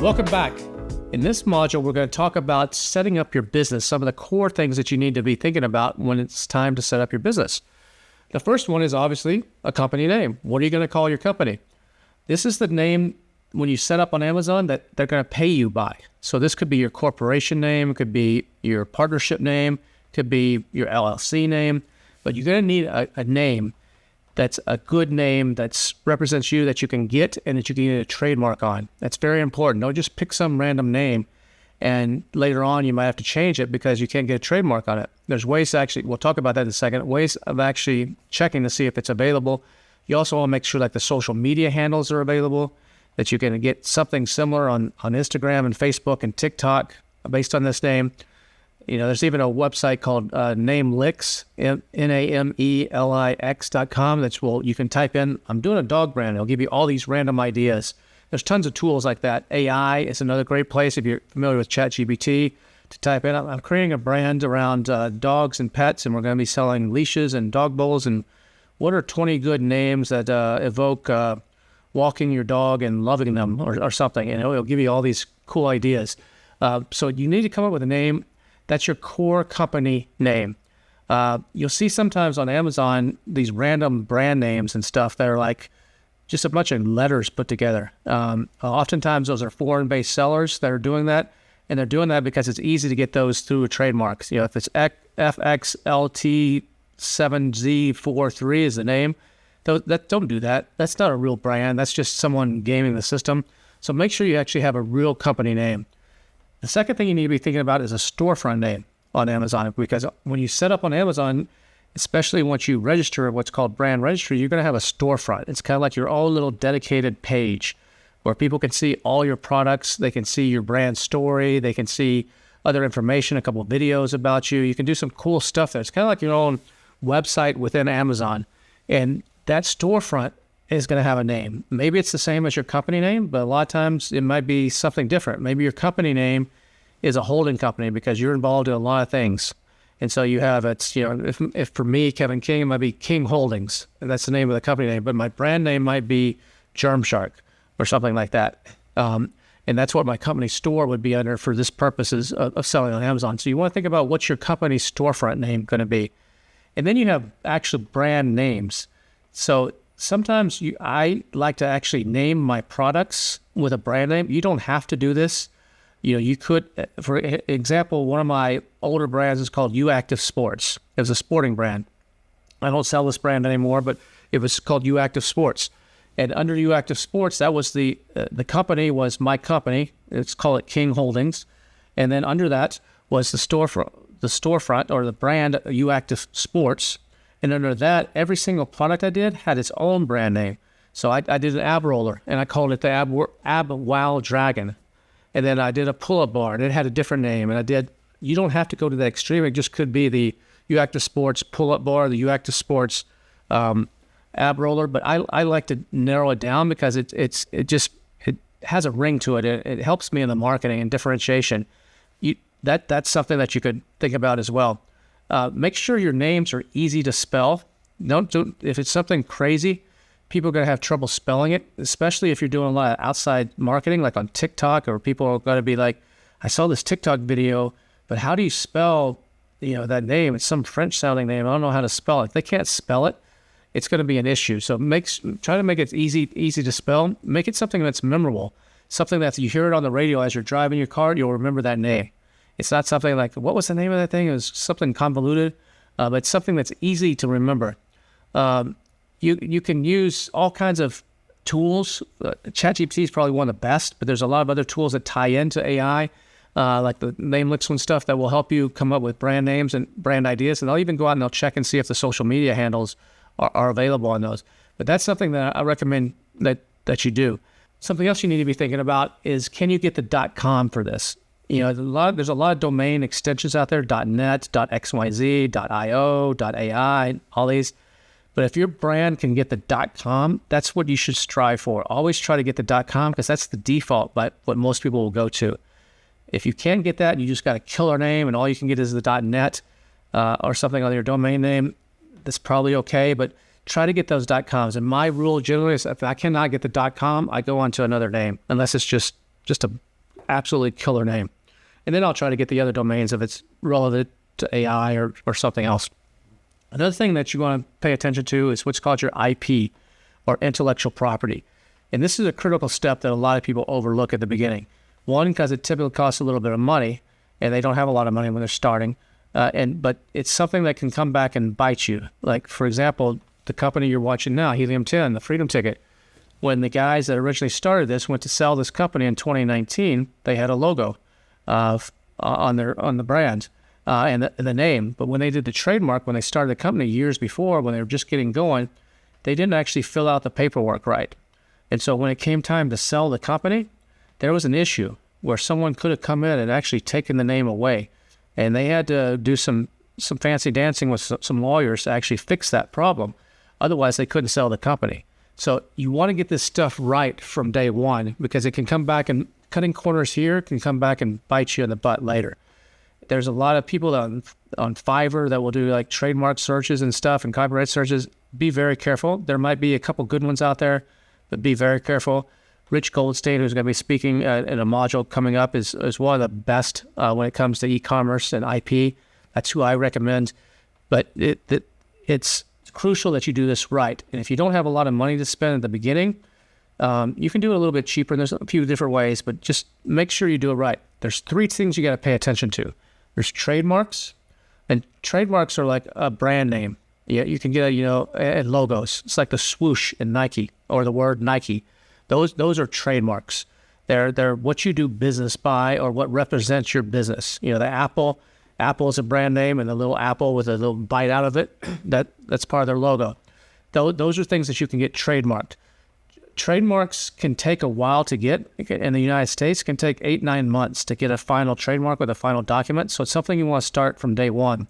Welcome back. In this module, we're going to talk about setting up your business, some of the core things that you need to be thinking about when it's time to set up your business. The first one is obviously a company name. What are you going to call your company? This is the name when you set up on Amazon that they're going to pay you by. So this could be your corporation name, it could be your partnership name, it could be your LLC name, but you're going to need a name that's a good name that represents you, that you can get and that you can get a trademark on. That's very important. Don't just pick some random name and later on you might have to change it because you can't get a trademark on it. There's ways to actually, we'll talk about that in a second, ways of actually checking to see if it's available. You also want to make sure like the social media handles are available, that you can get something similar on Instagram and Facebook and TikTok based on this name. You know, there's even a website called Namelix, Namelix.com. You can type in, I'm doing a dog brand. It'll give you all these random ideas. There's tons of tools like that. AI is another great place if you're familiar with ChatGPT to type in. I'm creating a brand around dogs and pets, and we're going to be selling leashes and dog bowls. And what are 20 good names that evoke walking your dog and loving them or something? And it'll give you all these cool ideas. So you need to come up with a name. That's your core company name. You'll see sometimes on Amazon these random brand names and stuff that are like just a bunch of letters put together. Oftentimes those are foreign-based sellers that are doing that, and they're doing that because it's easy to get those through a trademark. You know, if it's FXLT7Z43 is the name, don't do that. That's not a real brand. That's just someone gaming the system. So make sure you actually have a real company name. The second thing you need to be thinking about is a storefront name on Amazon, because when you set up on Amazon, especially once you register what's called brand registry, you're going to have a storefront. It's kind of like your own little dedicated page where people can see all your products. They can see your brand story. They can see other information, a couple of videos about you. You can do some cool stuff there. It's kind of like your own website within Amazon. And that storefront is going to have a name. Maybe it's the same as your company name, but a lot of times it might be something different. Maybe your company name is a holding company because you're involved in a lot of things. And so you have, if for me, Kevin King, it might be King Holdings, and that's the name of the company name, but my brand name might be Germshark or something like that. And that's what my company store would be under for this purposes of selling on Amazon. So you want to think about what's your company storefront name going to be. And then you have actual brand names. So sometimes I like to actually name my products with a brand name. You don't have to do this. You know, you could, for example, one of my older brands is called UActive Sports. It was a sporting brand. I don't sell this brand anymore, but it was called UActive Sports. And under UActive Sports, that was the company was my company. Let's call it King Holdings. And then under that was the storefront or the brand UActive Sports. And under that, every single product I did had its own brand name. So I did an ab roller, and I called it the Ab Wow Dragon. And then I did a pull-up bar, and it had a different name. And you don't have to go to the extreme. It just could be the UActive Sports pull-up bar, the UActive Sports ab roller. But I like to narrow it down because it has a ring to it. It helps me in the marketing and differentiation. That's something that you could think about as well. Make sure your names are easy to spell. If it's something crazy, people are going to have trouble spelling it, especially if you're doing a lot of outside marketing, like on TikTok, or people are going to be like, I saw this TikTok video, but how do you spell, that name? It's some French sounding name. I don't know how to spell it. If they can't spell it, it's going to be an issue. So try to make it easy to spell. Make it something that's memorable, something that you hear it on the radio as you're driving your car, you'll remember that name. It's not something like, what was the name of that thing? It was something convoluted, but it's something that's easy to remember. You can use all kinds of tools. ChatGPT is probably one of the best, but there's a lot of other tools that tie into AI, like the Namelix and stuff that will help you come up with brand names and brand ideas. And they'll even go out and they'll check and see if the social media handles are available on those. But that's something that I recommend that you do. Something else you need to be thinking about is, can you get the .com for this? There's a lot of domain extensions out there, .net, .xyz, .io, .ai, all these. But if your brand can get the .com, that's what you should strive for. Always try to get the .com because that's the default, but what most people will go to. If you can't get that, you just got a killer name and all you can get is the .net or something on your domain name, that's probably okay, but try to get those .coms. And my rule generally is if I cannot get the .com, I go on to another name, unless it's just a absolutely killer name. And then I'll try to get the other domains if it's relevant to AI or something else. Another thing that you want to pay attention to is what's called your IP, or intellectual property. And this is a critical step that a lot of people overlook at the beginning. One, because it typically costs a little bit of money, and they don't have a lot of money when they're starting. But it's something that can come back and bite you. Like, for example, the company you're watching now, Helium 10, the Freedom Ticket. When the guys that originally started this went to sell this company in 2019, they had a logo on the brand and the name. But when they did the trademark, when they started the company years before, when they were just getting going, they didn't actually fill out the paperwork right. And so when it came time to sell the company, there was an issue where someone could have come in and actually taken the name away. And they had to do some fancy dancing with some lawyers to actually fix that problem. Otherwise, they couldn't sell the company. So you want to get this stuff right from day one, because it can come back, and cutting corners here can come back and bite you in the butt later. There's a lot of people on Fiverr that will do like trademark searches and stuff and copyright searches. Be very careful. There might be a couple good ones out there, but be very careful. Rich Goldstein, who's going to be speaking in a module coming up, is one of the best when it comes to e-commerce and IP. That's who I recommend. But it's crucial that you do this right. And if you don't have a lot of money to spend at the beginning, you can do it a little bit cheaper. And there's a few different ways, but just make sure you do it right. There's three things you got to pay attention to. There's trademarks, and trademarks are like a brand name. Yeah, you can get and logos. It's like the swoosh in Nike, or the word Nike. Those are trademarks. They're what you do business by, or what represents your business. The Apple is a brand name, and the little apple with a little bite out of it, that's part of their logo. Those are things that you can get trademarked. Trademarks can take a while to get. In the United States, can take 8-9 months to get a final trademark with a final document. So it's something you want to start from day one.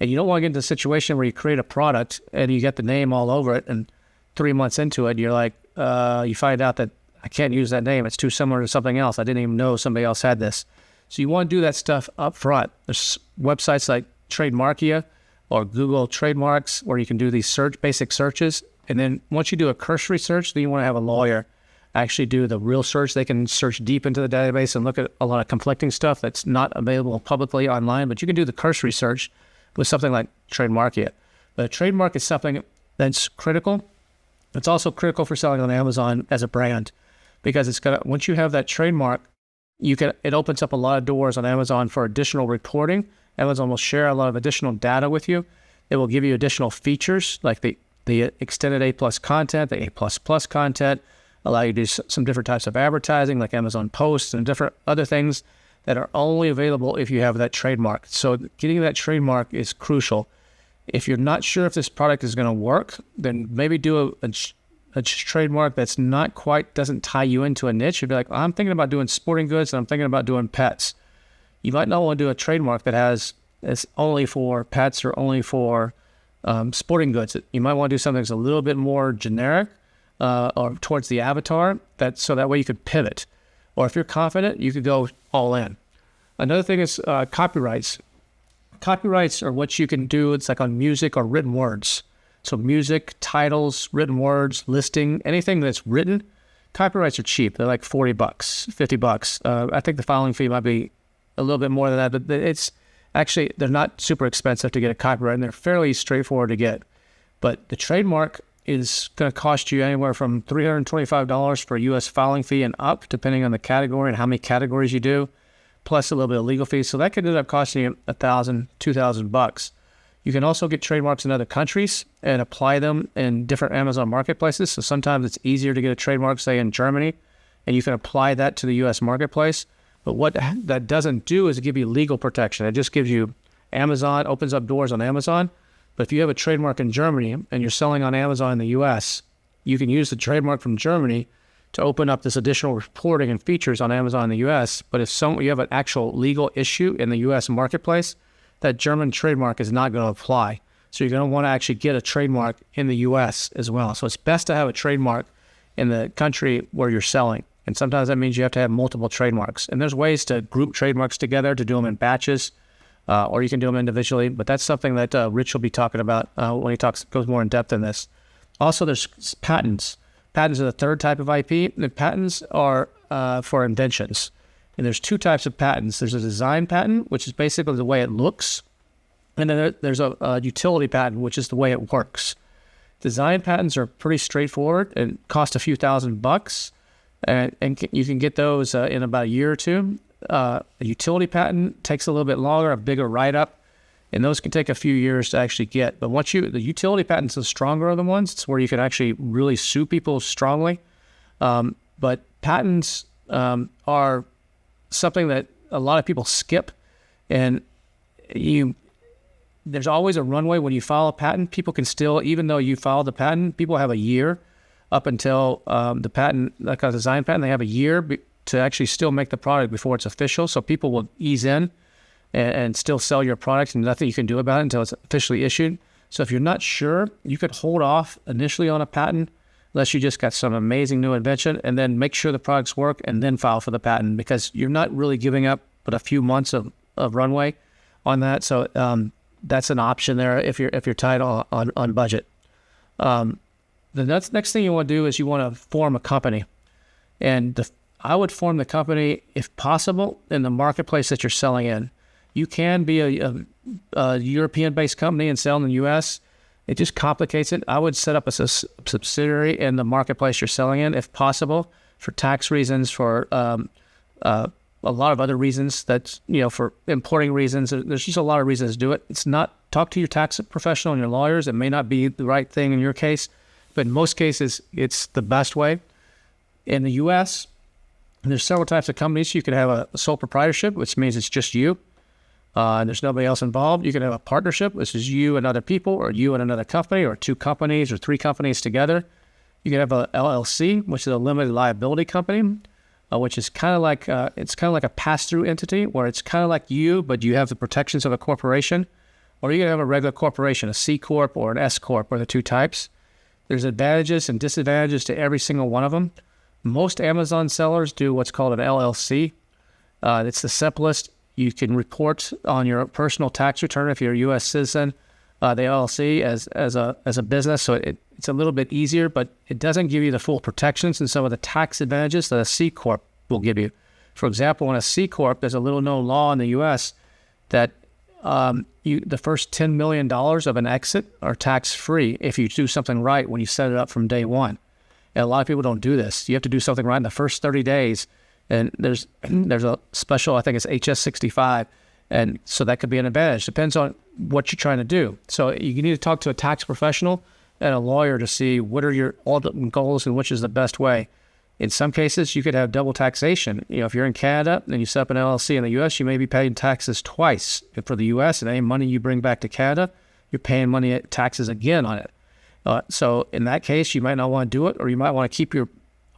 And you don't want to get into a situation where you create a product and you get the name all over it, and 3 months into it, you're like, you find out that I can't use that name. It's too similar to something else. I didn't even know somebody else had this. So you want to do that stuff up front. There's websites like Trademarkia or Google Trademarks where you can do these basic searches. And then once you do a cursory search, then you want to have a lawyer actually do the real search. They can search deep into the database and look at a lot of conflicting stuff that's not available publicly online. But you can do the cursory search with something like Trademarkia. But a trademark is something that's critical. It's also critical for selling on Amazon as a brand, because once you have that trademark, it opens up a lot of doors on Amazon for additional reporting. Amazon will share a lot of additional data with you. It will give you additional features like the extended A+ content, the A++ content, allow you to do some different types of advertising like Amazon Posts and different other things that are only available if you have that trademark. So getting that trademark is crucial. If you're not sure if this product is going to work, then maybe do a trademark that's doesn't tie you into a niche. You'd be like, I'm thinking about doing sporting goods and I'm thinking about doing pets. You might not want to do a trademark that is only for pets or only for sporting goods. You might want to do something that's a little bit more generic or towards the avatar, so that way you could pivot. Or if you're confident, you could go all in. Another thing is copyrights. Copyrights are what you can do. It's like on music or written words. So music, titles, written words, listing, anything that's written. Copyrights are cheap. They're like $40, $50. I think the filing fee might be a little bit more than that, but it's actually, they're not super expensive to get a copyright, and they're fairly straightforward to get. But the trademark is going to cost you anywhere from $325 for a U.S. filing fee and up, depending on the category and how many categories you do, plus a little bit of legal fees. So that could end up costing you $1,000, $2,000. You can also get trademarks in other countries and apply them in different Amazon marketplaces. So sometimes it's easier to get a trademark, say in Germany, and you can apply that to the U.S. marketplace. But what that doesn't do is give you legal protection. It just gives you Amazon, opens up doors on Amazon. But if you have a trademark in Germany and you're selling on Amazon in the U.S., you can use the trademark from Germany to open up this additional reporting and features on Amazon in the U.S. But if you have an actual legal issue in the U.S. marketplace, that German trademark is not going to apply. So you're going to want to actually get a trademark in the U.S. as well. So it's best to have a trademark in the country where you're selling. And sometimes that means you have to have multiple trademarks. And there's ways to group trademarks together, to do them in batches, or you can do them individually. But that's something that Rich will be talking about when he goes more in depth in this. Also, there's patents. Patents are the third type of IP. The patents are for inventions. And there's two types of patents. There's a design patent, which is basically the way it looks. And then there's a utility patent, which is the way it works. Design patents are pretty straightforward and cost a few $1,000s. And you can get those in about a year or two. A utility patent takes a little bit longer, a bigger write-up, and those can take a few years to actually get. But the utility patents are stronger of the ones. It's where you can actually really sue people strongly. But patents are something that a lot of people skip, and there's always a runway when you file a patent. People can still, even though you filed the patent, people have a year up until the patent, like a design patent, they have a year to actually still make the product before it's official. So people will ease in and still sell your product, and nothing you can do about it until it's officially issued. So if you're not sure, you could hold off initially on a patent unless you just got some amazing new invention, and then make sure the products work and then file for the patent, because you're not really giving up but a few months of runway on that. So that's an option there if you're tight on budget. The next thing you want to do is you want to form a company. And I would form the company, if possible, in the marketplace that you're selling in. You can be a European-based company and sell in the U.S. It just complicates it. I would set up a subsidiary in the marketplace you're selling in, if possible, for tax reasons, for a lot of other reasons, that's, for importing reasons. There's just a lot of reasons to do it. Talk to your tax professional and your lawyers. It may not be the right thing in your case, but in most cases, it's the best way. In the U.S., there's several types of companies. You could have a sole proprietorship, which means it's just you, and there's nobody else involved. You can have a partnership, which is you and other people, or you and another company, or two companies, or three companies together. You can have a LLC, which is a limited liability company, which is kind of like a pass-through entity, where it's kind of like you, but you have the protections of a corporation. Or you can have a regular corporation, a C Corp or an S Corp, are the two types. There's advantages and disadvantages to every single one of them. Most Amazon sellers do what's called an LLC. It's the simplest. You can report on your personal tax return if you're a U.S. citizen, the LLC as a business. So it's a little bit easier, but it doesn't give you the full protections and some of the tax advantages that a C Corp will give you. For example, in a C Corp, there's a little known law in the U.S. that the first $10 million of an exit are tax-free if you do something right when you set it up from day one. And a lot of people don't do this. You have to do something right in the first 30 days. And there's a special, I think it's HS65. And so that could be an advantage. Depends on what you're trying to do. So you need to talk to a tax professional and a lawyer to see what are your ultimate goals and which is the best way. In some cases, you could have double taxation. If you're in Canada and you set up an LLC in the U.S., you may be paying taxes twice for the U.S. and any money you bring back to Canada, you're paying taxes again on it. So in that case, you might not want to do it, or you might want to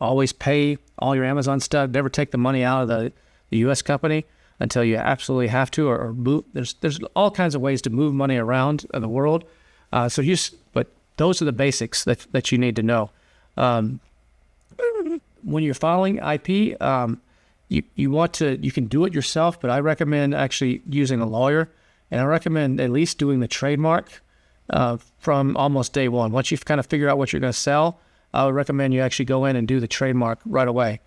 always pay all your Amazon stuff, never take the money out of the U.S. company until you absolutely have to, or move. There's all kinds of ways to move money around in the world. But those are the basics that you need to know. When you're filing IP, you can do it yourself, but I recommend actually using a lawyer, and I recommend at least doing the trademark from almost day one. Once you've kind of figured out what you're going to sell, I would recommend you actually go in and do the trademark right away,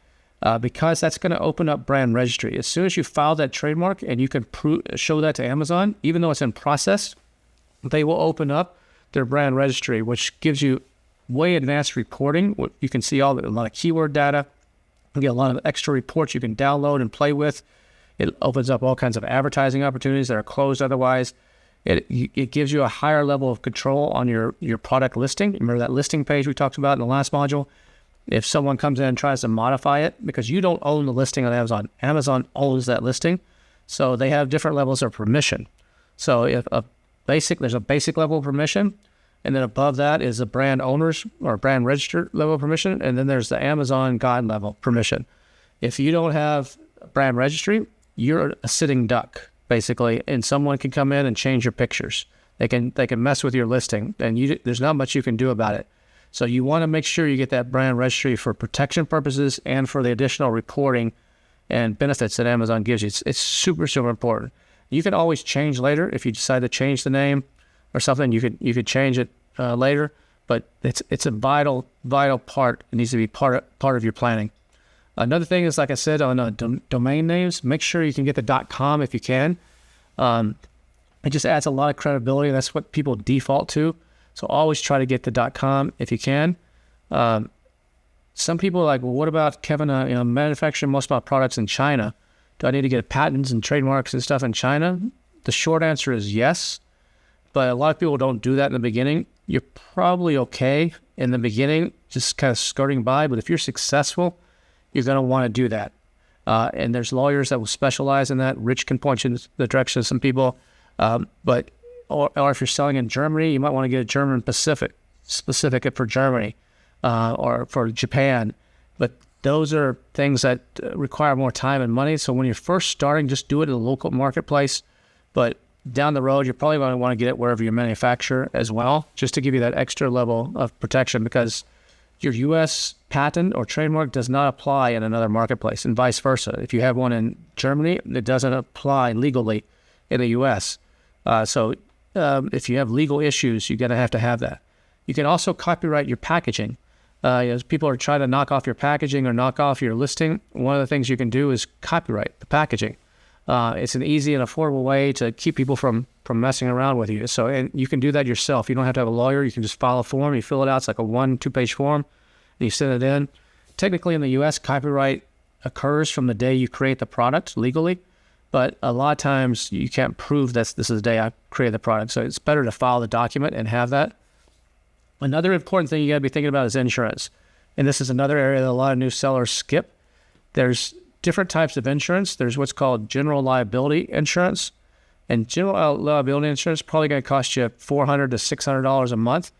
because that's going to open up brand registry. As soon as you file that trademark and you can show that to Amazon, even though it's in process, they will open up their brand registry, which gives you way advanced reporting. You can see a lot of keyword data. You get a lot of extra reports you can download and play with. It opens up all kinds of advertising opportunities that are closed otherwise. It gives you a higher level of control on your product listing. Remember that listing page we talked about in the last module? If someone comes in and tries to modify it, because you don't own the listing on Amazon, Amazon owns that listing. So they have different levels of permission. So there's a basic level of permission, and then above that is a brand owner's or brand registered level of permission, and then there's the Amazon guide level permission. If you don't have brand registry, you're a sitting duck, basically, and someone can come in and change your pictures. They can mess with your listing, and there's not much you can do about it. So you want to make sure you get that brand registry for protection purposes and for the additional reporting and benefits that Amazon gives you. It's super, super important. You can always change later if you decide to change the name or something. You could change it later, but it's a vital part. It needs to be part of your planning. Another thing is, like I said, on domain names, make sure you can get the .com if you can. It just adds a lot of credibility. That's what people default to. So always try to get the .com if you can. Some people are like, well, what about Kevin, manufacturing most of my products in China? Do I need to get patents and trademarks and stuff in China? The short answer is yes, but a lot of people don't do that in the beginning. You're probably okay in the beginning, just kind of skirting by, but if you're successful, you're going to want to do that. And there's lawyers that will specialize in that. Rich can point you in the direction of some people. But if you're selling in Germany, you might want to get a German specific for Germany, or for Japan. But those are things that require more time and money. So when you're first starting, just do it in the local marketplace. But down the road, you're probably going to want to get it wherever you manufacture as well, just to give you that extra level of protection, because your U.S. patent or trademark does not apply in another marketplace, and vice versa. If you have one in Germany, it doesn't apply legally in the U.S. So if you have legal issues, you're going to have that. You can also copyright your packaging. As people are trying to knock off your packaging or knock off your listing, one of the things you can do is copyright the packaging. It's an easy and affordable way to keep people from messing around with you. So, and you can do that yourself. You don't have to have a lawyer. You can just file a form. You fill it out. It's like a 1-2 page form. And you send it in. Technically in the U.S., copyright occurs from the day you create the product legally. But a lot of times you can't prove that this is the day I created the product. So it's better to file the document and have that. Another important thing you got to be thinking about is insurance. And this is another area that a lot of new sellers skip. There's different types of insurance. There's what's called general liability insurance. And general liability insurance is probably going to cost you $400 to $600 a month.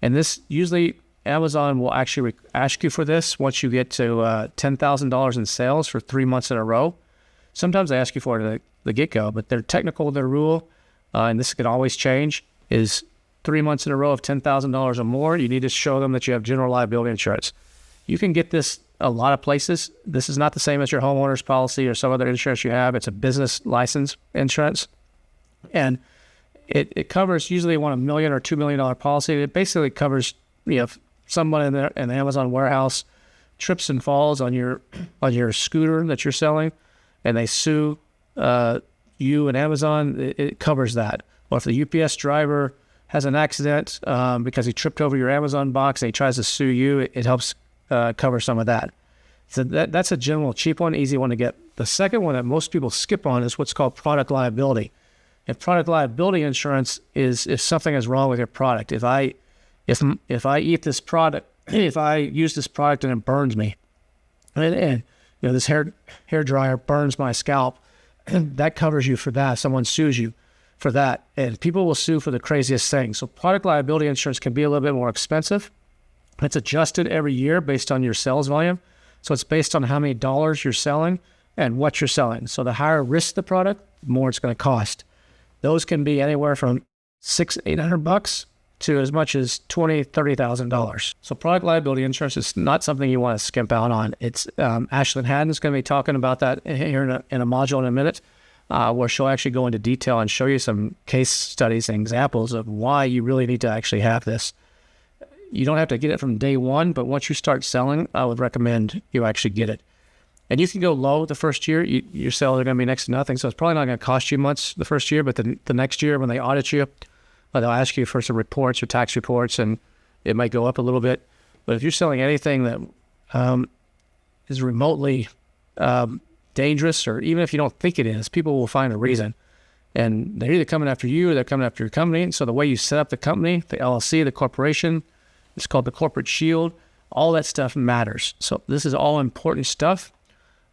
And this usually Amazon will actually ask you for this once you get to $10,000 in sales for 3 months in a row. Sometimes they ask you for it at the get-go, but they're technical, their rule, and this can always change, is 3 months in a row of $10,000 or more, you need to show them that you have general liability insurance. You can get this a lot of places. This is not the same as your homeowner's policy or some other insurance you have. It's a business license insurance. And it covers, usually want $1 million or $2 million policy. It basically covers, if someone in the Amazon warehouse trips and falls on your scooter that you're selling, and they sue you and Amazon, it covers that. Or if the UPS driver has an accident because he tripped over your Amazon box and he tries to sue you, it helps cover some of that. So that's a general cheap one, easy one to get. The second one that most people skip on is what's called product liability. And product liability insurance is if something is wrong with your product. If I eat this product, if I use this product and it burns me, and this hair dryer burns my scalp, that covers you for that. Someone sues you for that. And people will sue for the craziest things. So product liability insurance can be a little bit more expensive. It's adjusted every year based on your sales volume. So it's based on how many dollars you're selling and what you're selling. So the higher risk the product, the more it's going to cost. Those can be anywhere from $600-$800 to as much as $20,000-$30,000. So product liability insurance is not something you want to skimp out on. It's Ashlyn Haddon is going to be talking about that here in a module in a minute, where she'll actually go into detail and show you some case studies and examples of why you really need to actually have this. You don't have to get it from day one, but once you start selling, I would recommend you actually get it. And you can go low the first year. Your sales are going to be next to nothing, so it's probably not going to cost you much the first year, but the next year when they audit you, they'll ask you for some reports or tax reports, and it might go up a little bit. But if you're selling anything that is remotely dangerous, or even if you don't think it is, people will find a reason. And they're either coming after you or they're coming after your company. And so the way you set up the company, the LLC, the corporation, it's called the corporate shield, all that stuff matters. So this is all important stuff.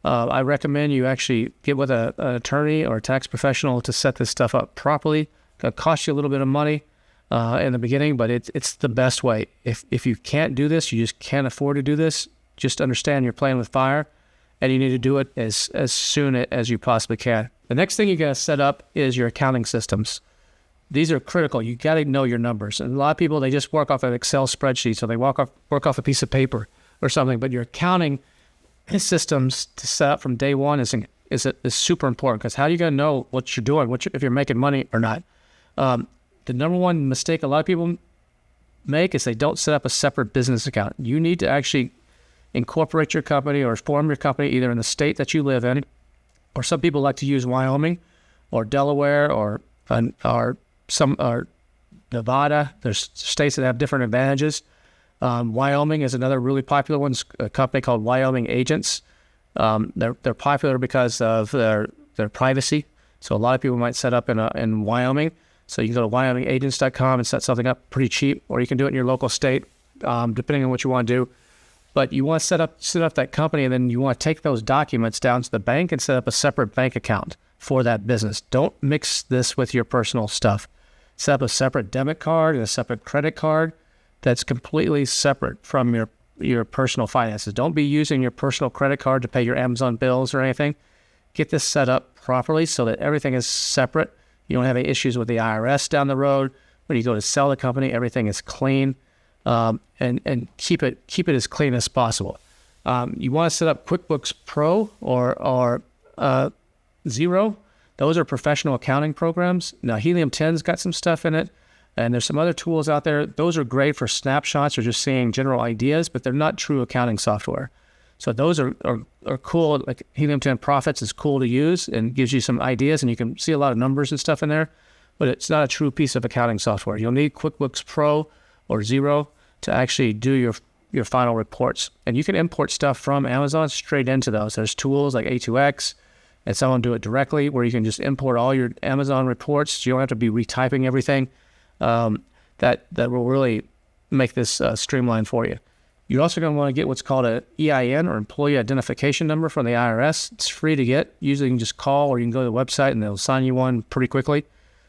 I recommend you actually get with an attorney or a tax professional to set this stuff up properly. It'll cost you a little bit of money in the beginning, but it's the best way. If you can't do this, you just can't afford to do this, just understand you're playing with fire, and you need to do it as soon as you possibly can. The next thing you got to set up is your accounting systems. These are critical. You got to know your numbers. And a lot of people, they just work off an Excel spreadsheet, so they work off a piece of paper or something. But your accounting systems to set up from day one is super important, because how are you going to know what you're doing, if you're making money or not? The number one mistake a lot of people make is they don't set up a separate business account. You need to actually incorporate your company or form your company either in the state that you live in, or some people like to use Wyoming or Delaware or Nevada. There's states that have different advantages. Wyoming is another really popular one. It's a company called Wyoming Agents. They're popular because of their privacy. So a lot of people might set up in Wyoming. So you can go to wyomingagents.com and set something up pretty cheap, or you can do it in your local state, depending on what you want to do. But you want to set up that company, and then you want to take those documents down to the bank and set up a separate bank account for that business. Don't mix this with your personal stuff. Set up a separate debit card and a separate credit card that's completely separate from your personal finances. Don't be using your personal credit card to pay your Amazon bills or anything. Get this set up properly so that everything is separate. You don't have any issues with the IRS down the road. When you go to sell the company, everything is clean, and keep it as clean as possible. You want to set up QuickBooks Pro or Xero. Those are professional accounting programs. Now, Helium 10's got some stuff in it, and there's some other tools out there. Those are great for snapshots or just seeing general ideas, but they're not true accounting software. So those are cool. Like Helium 10 Profits is cool to use and gives you some ideas, and you can see a lot of numbers and stuff in there, but it's not a true piece of accounting software. You'll need QuickBooks Pro or Xero to actually do your final reports. And you can import stuff from Amazon straight into those. There's tools like A2X, and some of them do it directly, where you can just import all your Amazon reports. You don't have to be retyping everything. That will really make this streamlined for you. You're also going to want to get what's called an EIN, or Employee Identification Number, from the IRS. It's free to get. Usually you can just call, or you can go to the website and they'll sign you one pretty quickly.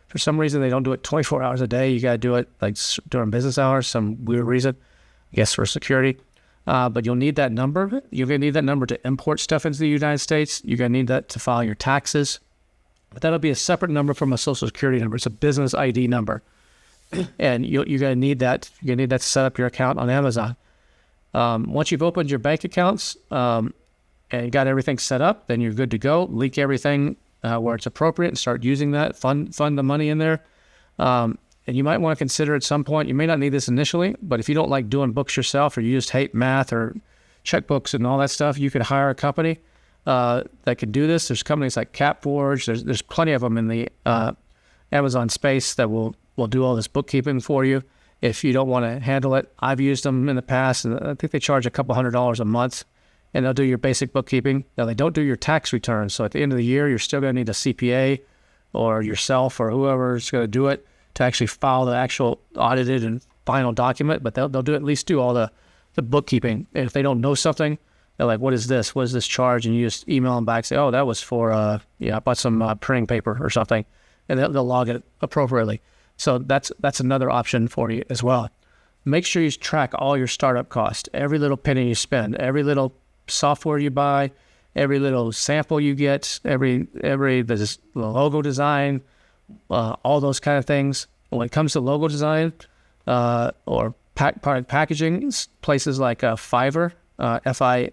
For some reason, they don't do it 24 hours a day. You got to do it like during business hours, some weird reason, I guess for security. But you'll need that number. You're going to need that number to import stuff into the United States. You're going to need that to file your taxes. But that'll be a separate number from a Social Security number. It's a business ID number. And you're going to need that. You're going to need that to set up your account on Amazon. Once you've opened your bank accounts and got everything set up, then you're good to go. Leak everything where it's appropriate and start using that. Fund the money in there. And you might want to consider at some point, you may not need this initially, but if you don't like doing books yourself, or you just hate math or checkbooks and all that stuff, you could hire a company that could do this. There's companies like CapForge. There's plenty of them in the Amazon space that will do all this bookkeeping for you. If you don't want to handle it, I've used them in the past, and I think they charge a couple $100 a month, and they'll do your basic bookkeeping. Now, they don't do your tax returns, so at the end of the year, you're still going to need a CPA or yourself or whoever's going to do it to actually file the actual audited and final document, but they'll at least do all the bookkeeping. And if they don't know something, they're like, what is this? What is this charge? And you just email them back, say, oh, that was for, I bought some printing paper or something, and they'll log it appropriately. So that's another option for you as well. Make sure you track all your startup costs, every little penny you spend, every little software you buy, every little sample you get, the logo design, all those kind of things. When it comes to logo design or product packaging, places like Fiverr, Fiverr,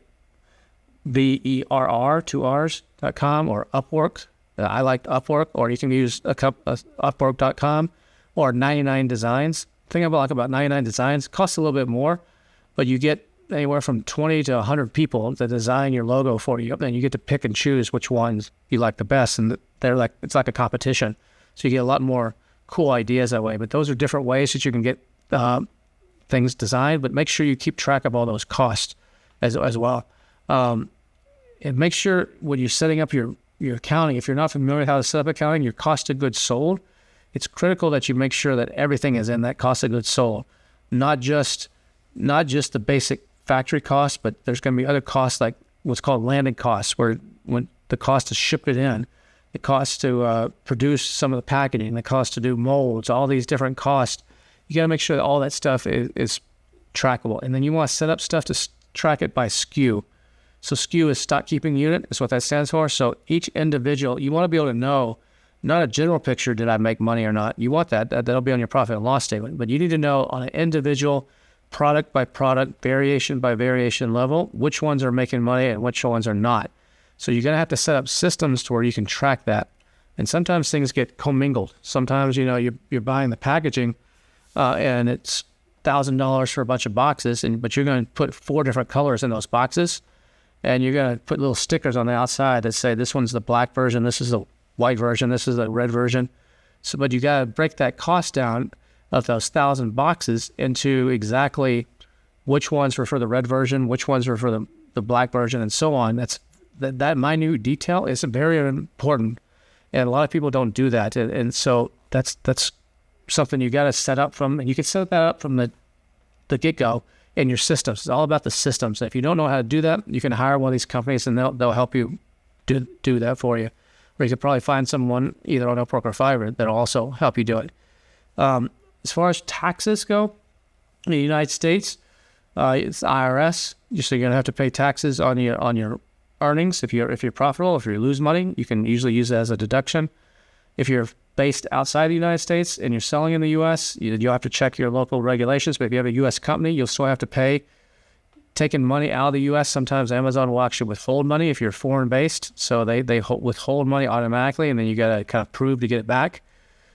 2 R's.com, or Upwork. I like Upwork, or you can use Upwork.com. Or 99 Designs. The thing I like about 99 Designs, costs a little bit more, but you get anywhere from 20 to 100 people that design your logo for you. And you get to pick and choose which ones you like the best. And it's like a competition. So you get a lot more cool ideas that way. But those are different ways that you can get things designed. But make sure you keep track of all those costs as well. And make sure when you're setting up your accounting, if you're not familiar with how to set up accounting, your cost of goods sold, it's critical that you make sure that everything is in that cost of goods sold, not just the basic factory costs, but there's going to be other costs like what's called landing costs, where when the cost to ship it in, the cost to produce some of the packaging, the cost to do molds, all these different costs. You got to make sure that all that stuff is trackable. And then you want to set up stuff to track it by SKU. So SKU is stock keeping unit, is what that stands for. So each individual, you want to be able to know, not a general picture, did I make money or not? You want that'll be on your profit and loss statement, but you need to know on an individual, product by product, variation by variation level, which ones are making money and which ones are not. So you're going to have to set up systems to where you can track that. And sometimes things get commingled. Sometimes, you're buying the packaging and it's $1,000 for a bunch of boxes, but you're going to put 4 different colors in those boxes, and you're going to put little stickers on the outside that say this one's the black version, this is the white version, this is the red version. So, but you got to break that cost down of those 1,000 boxes into exactly which ones were for the red version, which ones were for the black version, and so on. That minute detail is very important, and a lot of people don't do that. And so that's something you got to set up from, and you can set that up from the get-go in your systems. It's all about the systems. If you don't know how to do that, you can hire one of these companies, and they'll help you do that for you. Or you could probably find someone either on Upwork or Fiverr that'll also help you do it. As far as taxes go, in the United States, it's IRS. So you're gonna have to pay taxes on your earnings. If you're profitable, if you lose money, you can usually use it as a deduction. If you're based outside the United States and you're selling in the U.S., you'll have to check your local regulations. But if you have a U.S. company, you'll still have to pay. Taking money out of the U.S., sometimes Amazon will actually withhold money if you're foreign-based. So they withhold money automatically, and then you got to kind of prove to get it back.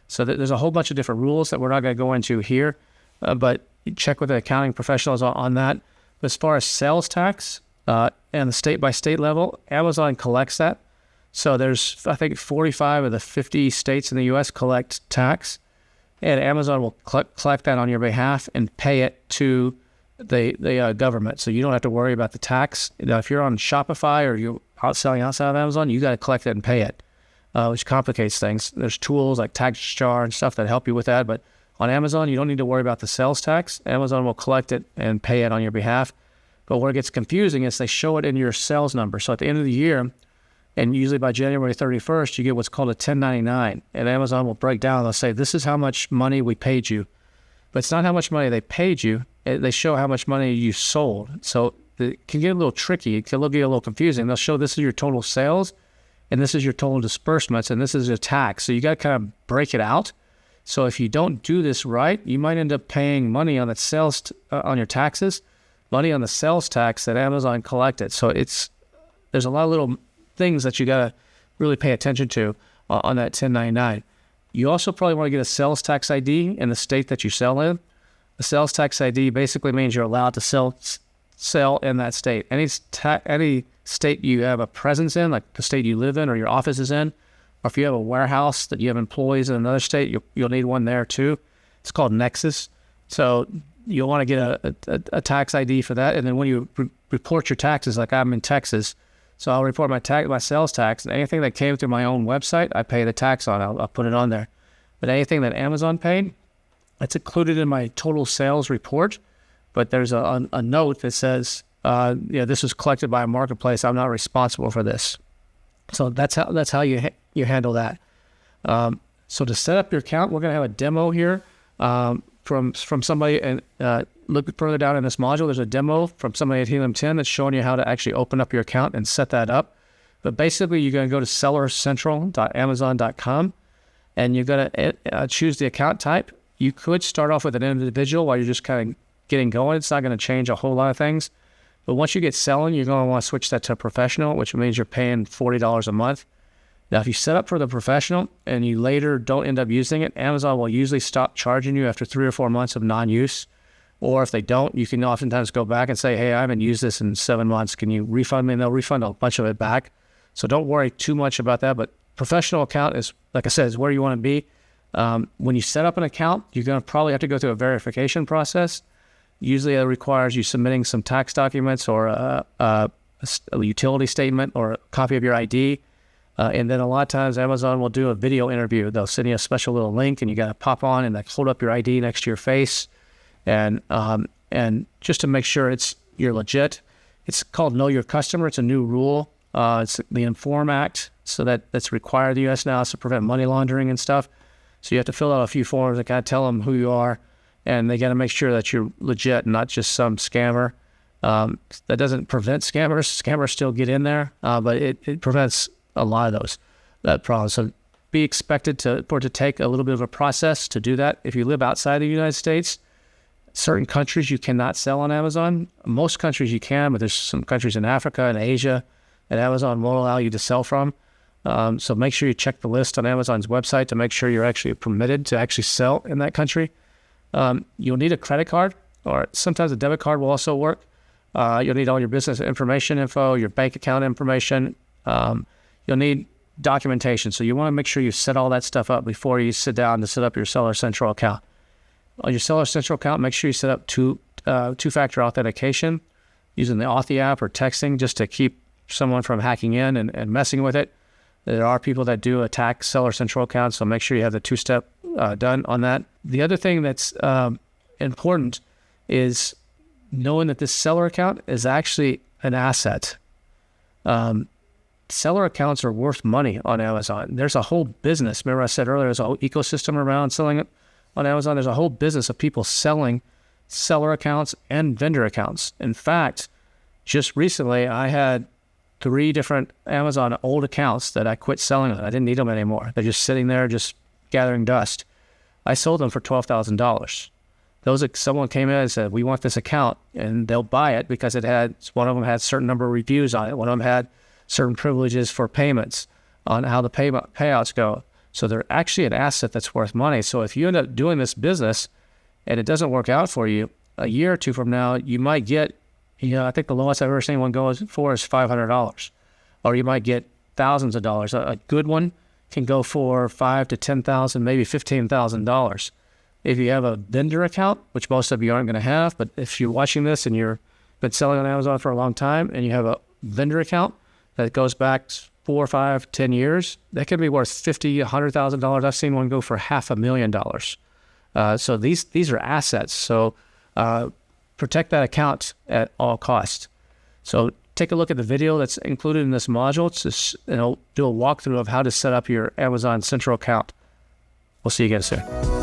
So there's a whole bunch of different rules that we're not going to go into here, but check with the accounting professionals on that. But as far as sales tax and the state-by-state level, Amazon collects that. So there's, I think, 45 of the 50 states in the U.S. collect tax, and Amazon will collect that on your behalf and pay it to the government. So you don't have to worry about the tax. Now, if you're on Shopify or you're selling outside of Amazon, you got to collect it and pay it, which complicates things. There's tools like TaxJar and stuff that help you with that. But on Amazon, you don't need to worry about the sales tax. Amazon will collect it and pay it on your behalf. But where it gets confusing is they show it in your sales number. So at the end of the year, and usually by January 31st, you get what's called a 1099. And Amazon will break down. They'll say, this is how much money we paid you. But it's not how much money they paid you. They show how much money you sold. So it can get a little tricky. It can get a little confusing. They'll show this is your total sales, and this is your total disbursements, and this is your tax. So you got to kind of break it out. So if you don't do this right, you might end up paying money on the sales on your taxes, money on the sales tax that Amazon collected. So there's a lot of little things that you got to really pay attention to on that 1099. You also probably want to get a sales tax ID in the state that you sell in. The sales tax ID basically means you're allowed to sell in that state. Any state you have a presence in, like the state you live in or your office is in, or if you have a warehouse that you have employees in another state, you'll need one there too. It's called Nexus. So you'll want to get a tax ID for that. And then when you report your taxes, like I'm in Texas, so I'll report my sales tax, and anything that came through my own website, I pay the tax on. I'll put it on there. But anything that Amazon paid, it's included in my total sales report, but there's a note that says, this was collected by a marketplace. I'm not responsible for this. So that's how you handle that. So to set up your account, we're going to have a demo here from somebody, and look further down in this module. There's a demo from somebody at Helium 10 that's showing you how to actually open up your account and set that up. But basically, you're going to go to sellercentral.amazon.com, and you're going to choose the account type. You could start off with an individual while you're just kind of getting going. It's not going to change a whole lot of things. But once you get selling, you're going to want to switch that to professional, which means you're paying $40 a month. Now, if you set up for the professional and you later don't end up using it, Amazon will usually stop charging you after 3 or 4 months of non-use. Or if they don't, you can oftentimes go back and say, hey, I haven't used this in 7 months. Can you refund me? And they'll refund a bunch of it back. So don't worry too much about that. But professional account is, like I said, is where you want to be. When you set up an account, you're going to probably have to go through a verification process. Usually it requires you submitting some tax documents or a utility statement or a copy of your ID. And then a lot of times Amazon will do a video interview. They'll send you a special little link, and you got to pop on and like hold up your ID next to your face. And just to make sure you're legit. It's called Know Your Customer. It's a new rule. It's the Inform Act. So that's required in the U.S. now. It's to prevent money laundering and stuff. So you have to fill out a few forms that kind of tell them who you are, and they got to make sure that you're legit, not just some scammer. That doesn't prevent scammers. Scammers still get in there, but it prevents a lot of that problem. So be expected for it to take a little bit of a process to do that. If you live outside the United States, certain countries you cannot sell on Amazon. Most countries you can, but there's some countries in Africa and Asia that Amazon won't allow you to sell from. So make sure you check the list on Amazon's website to make sure you're actually permitted to actually sell in that country. You'll need a credit card, or sometimes a debit card will also work. You'll need all your business information info, your bank account information. You'll need documentation. So you want to make sure you set all that stuff up before you sit down to set up your Seller Central account. On your Seller Central account, make sure you set up two-factor authentication using the Authy app or texting just to keep someone from hacking in and messing with it. There are people that do attack Seller Central accounts, so make sure you have the two-step done on that. The other thing that's important is knowing that this seller account is actually an asset. Seller accounts are worth money on Amazon. There's a whole business. Remember I said earlier, there's a whole ecosystem around selling it on Amazon. There's a whole business of people selling seller accounts and vendor accounts. In fact, just recently, I had 3 different Amazon old accounts that I quit selling. I didn't need them anymore. They're just sitting there, just gathering dust. I sold them for $12,000. Someone came in and said, we want this account, and they'll buy it because one of them had a certain number of reviews on it. One of them had certain privileges for payments on how the payouts go. So they're actually an asset that's worth money. So if you end up doing this business and it doesn't work out for you, a year or two from now, you might get, I think the lowest I've ever seen one go for is $500, or you might get thousands of dollars. A good one can go for $5,000 to $10,000, maybe $15,000. If you have a vendor account, which most of you aren't going to have, but if you're watching this and you've been selling on Amazon for a long time and you have a vendor account that goes back 4, 5, 10 years, that could be worth $50,000, $100,000. I've seen one go for $500,000. So these are assets. So protect that account at all costs. So take a look at the video that's included in this module. It'll do a walkthrough of how to set up your Amazon Central account. We'll see you again soon.